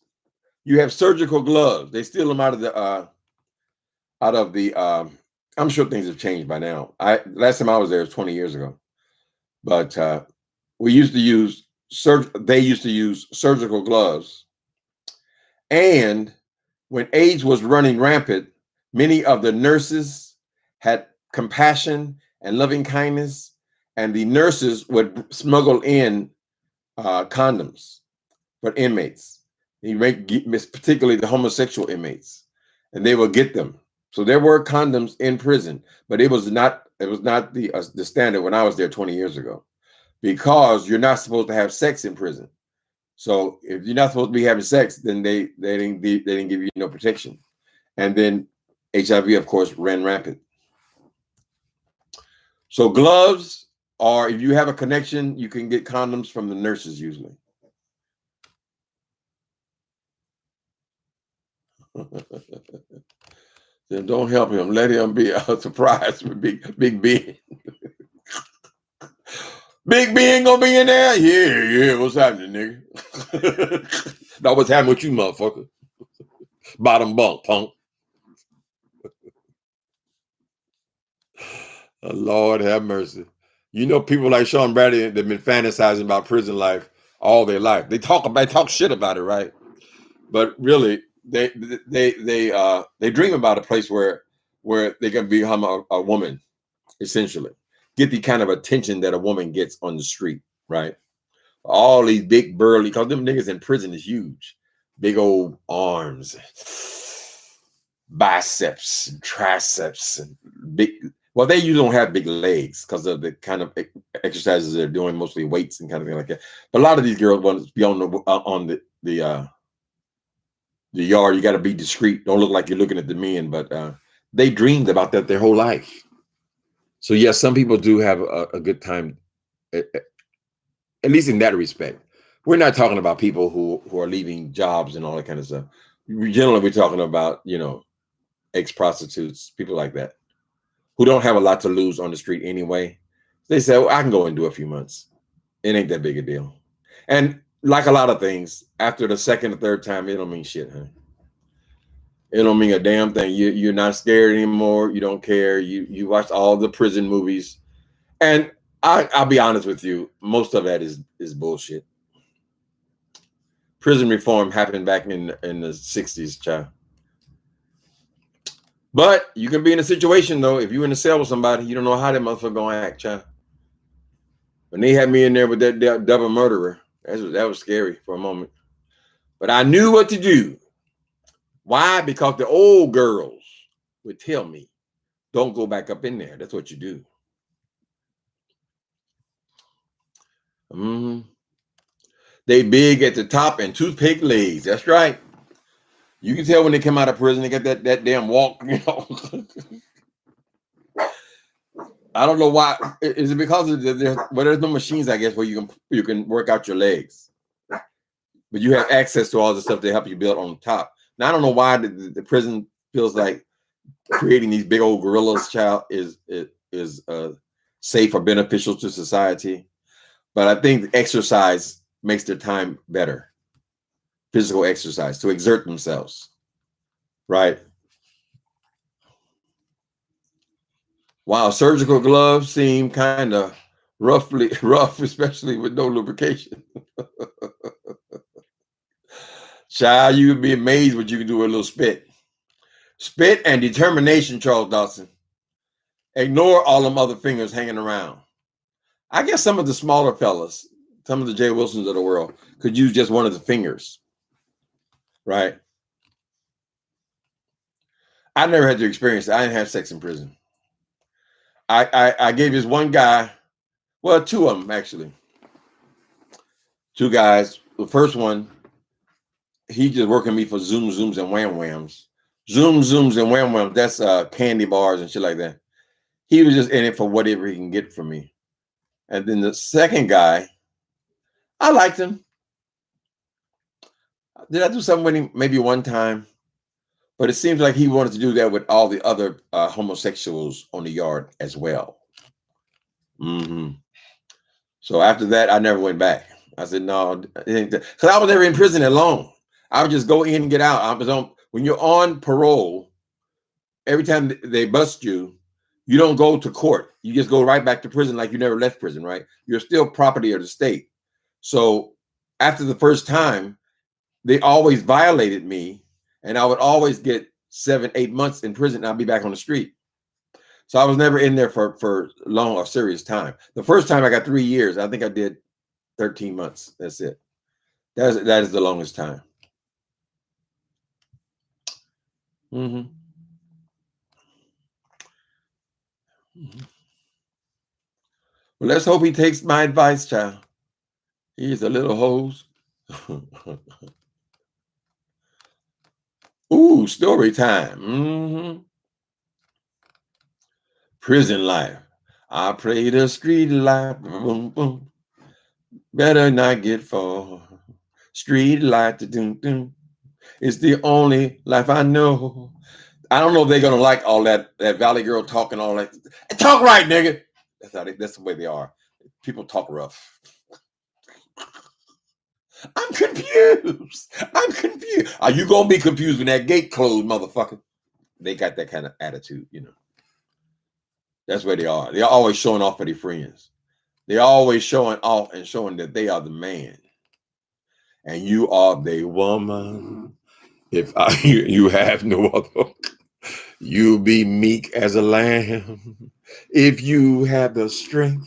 You have surgical gloves. They steal them out of the I'm sure things have changed by now. Last time I was there was 20 years ago, but we used to use they used to use surgical gloves, and when AIDS was running rampant, many of the nurses had compassion and loving kindness, and the nurses would smuggle in condoms for inmates. Particularly the homosexual inmates, and they would get them. So there were condoms in prison, but it was not the standard when I was there 20 years ago, because you're not supposed to have sex in prison. So if you're not supposed to be having sex, then they didn't give you no protection. And then HIV, of course, ran rampant. So gloves, or if you have a connection, you can get condoms from the nurses usually. Then don't help him. Let him be surprised with Big Ben. Big Ben gonna be in there? Yeah. What's happening, nigga? That what's happening with you, motherfucker. Bottom bunk, punk. Oh, Lord have mercy. You know, people like SHAWN Bradley, they've been fantasizing about prison life all their life. They talk shit about it, right? But really, they dream about a place where they can become a woman, essentially. Get the kind of attention that a woman gets on the street, right? All these big burly, because them niggas in prison is huge. Big old arms, biceps, and triceps, and big. Well, they usually don't have big legs because of the kind of exercises they're doing, mostly weights and kind of thing like that. But a lot of these girls want to be on the yard. You got to be discreet. Don't look like you're looking at the men, but they dreamed about that their whole life. So yes, some people do have a good time, at least in that respect. We're not talking about people who are leaving jobs and all that kind of stuff. Generally, we're talking about, ex-prostitutes, people like that, who don't have a lot to lose on the street anyway. They say, well, I can go and do a few months. It ain't that big a deal. And like a lot of things, after the second or third time, it don't mean shit, honey. It don't mean a damn thing. You're not scared anymore. You don't care. You watched all the prison movies. And I'll be honest with you, most of that is bullshit. Prison reform happened back in the 60s, child. But you can be in a situation, though, if you're in a cell with somebody, you don't know how that motherfucker gonna act, child. When they had me in there with that double murderer, that was scary for a moment. But I knew what to do. Why? Because the old girls would tell me, don't go back up in there. That's what you do. They big at the top and toothpick legs. That's right. You can tell when they come out of prison, they got that damn walk, I don't know why. Is it because there's no machines, I guess, where you can work out your legs, but you have access to all the stuff to help you build on top. Now I don't know why the prison feels like creating these big old gorillas, child, is safe or beneficial to society, but I think exercise makes their time better. Physical exercise to exert themselves, right? Wow, surgical gloves seem kind of rough, especially with no lubrication. Child, you would be amazed what you can do with a little spit. Spit and determination, Charles Dawson. Ignore all them other fingers hanging around. I guess some of the smaller fellas, some of the Jay Wilsons of the world, could use just one of the fingers, right? I never had to experience it. I didn't have sex in prison. I gave this one guy, well, two of them actually. Two guys. The first one, he just working me for zooms and wham whams. Zooms and wham whams. That's candy bars and shit like that. He was just in it for whatever he can get from me. And then the second guy, I liked him. Did I do something with him? Maybe one time. But it seems like he wanted to do that with all the other homosexuals on the yard as well. So after that, I never went back. I said, no, because I was never in prison that long. I would just go in and get out. When you're on parole, every time they bust you, You don't go to court. You just go right back to prison like you never left prison, right? You're still property of the state. So after the first time, they always violated me, and I would always get 7, 8 months in prison, and I'll be back on the street. So I was never in there for long or serious time. The first time I got 3 years. I think I did 13 months. That's it. That is the longest time. Mm-hmm. Well, let's hope he takes my advice, child. He's a little hose. Ooh, story time. Mm-hmm. Prison life. I pray the street life. Boom, boom. Better not get far. Street life. Doom, doom. It's the only life I know. I don't know if they're gonna like all that Valley Girl talking, all that. Talk right, nigga. That's the way they are. People talk rough. I'm confused. I'm confused. Are you gonna be confused when that gate closed, motherfucker? They got that kind of attitude, you know. That's where they are. They're always showing off for their friends. They're always showing off and showing that they are the man, and you are the woman. If you have no other, you be meek as a lamb. If you have the strength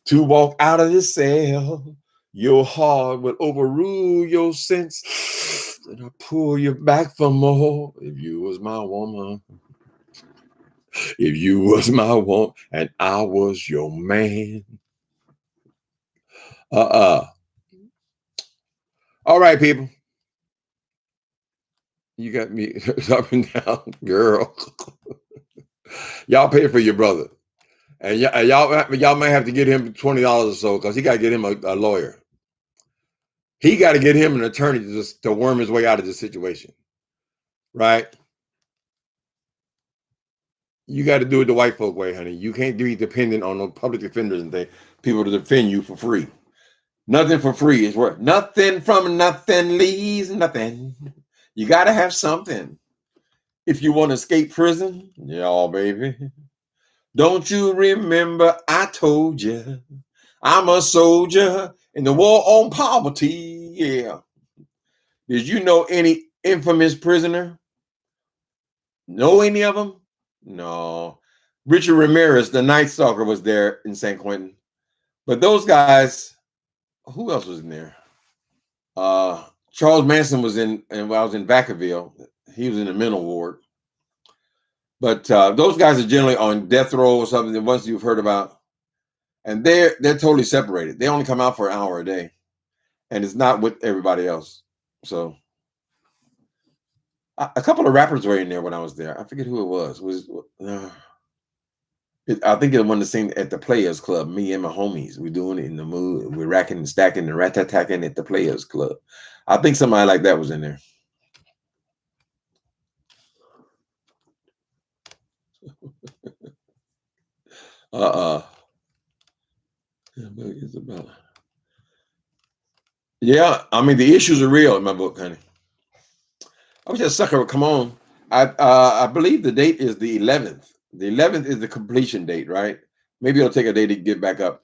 to walk out of the cell, your heart will overrule your sense, and I pull you back for more. If you was my woman, if you was my woman, and I was your man. All right, people. You got me up and down, girl. Y'all pay for your brother. And y'all may have to get him $20 or so, because he got to get him a lawyer. He got to get him an attorney to worm his way out of this situation, right? You got to do it the white folk way, honey. You can't be dependent on no public defenders and people to defend you for free. Nothing for free is worth nothing. From nothing leaves nothing. You got to have something if you want to escape prison. Yeah, baby. Don't you remember I told you I'm a soldier in the war on poverty? Yeah. Did you know any infamous prisoner? Know any of them? No. Richard Ramirez, the Night Stalker, was there in San Quentin. But those guys, who else was in there? Charles Manson was in, and when I was in Vacaville, he was in the mental ward. But those guys are generally on death row or something, the ones you've heard about. And they're totally separated. They only come out for an hour a day. And it's not with everybody else. So a couple of rappers were in there when I was there. I forget who it was. I think it was one to sing at the Players Club. Me and my homies, we're doing it in the mood. We're racking and stacking and rat-tat-tacking at the Players Club. I think somebody like that was in there. It's about. Yeah, I mean the issues are real in my book, honey. I was just sucker. Come on, I believe the date is the 11th. The 11th is the completion date, right? Maybe it'll take a day to get back up.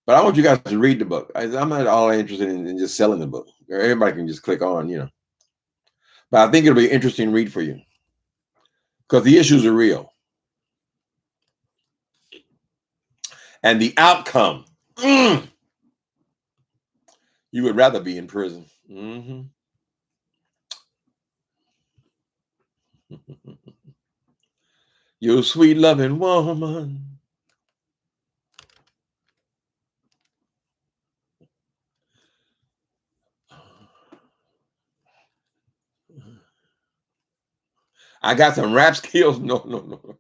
But I want you guys to read the book. I'm not all interested in just selling the book. Everybody can just click on, you know. But I think it'll be an interesting read for you because the issues are real. And the outcome, you would rather be in prison. Mm-hmm. You sweet loving woman. I got some rap skills. No.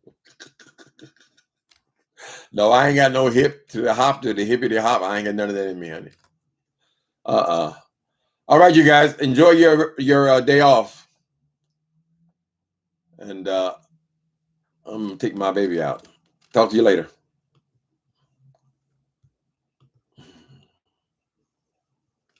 No, I ain't got no hip to the hop to the hippity hop. I ain't got none of that in me, honey. All right, you guys, enjoy your day off. And I'm gonna take my baby out. Talk to you later.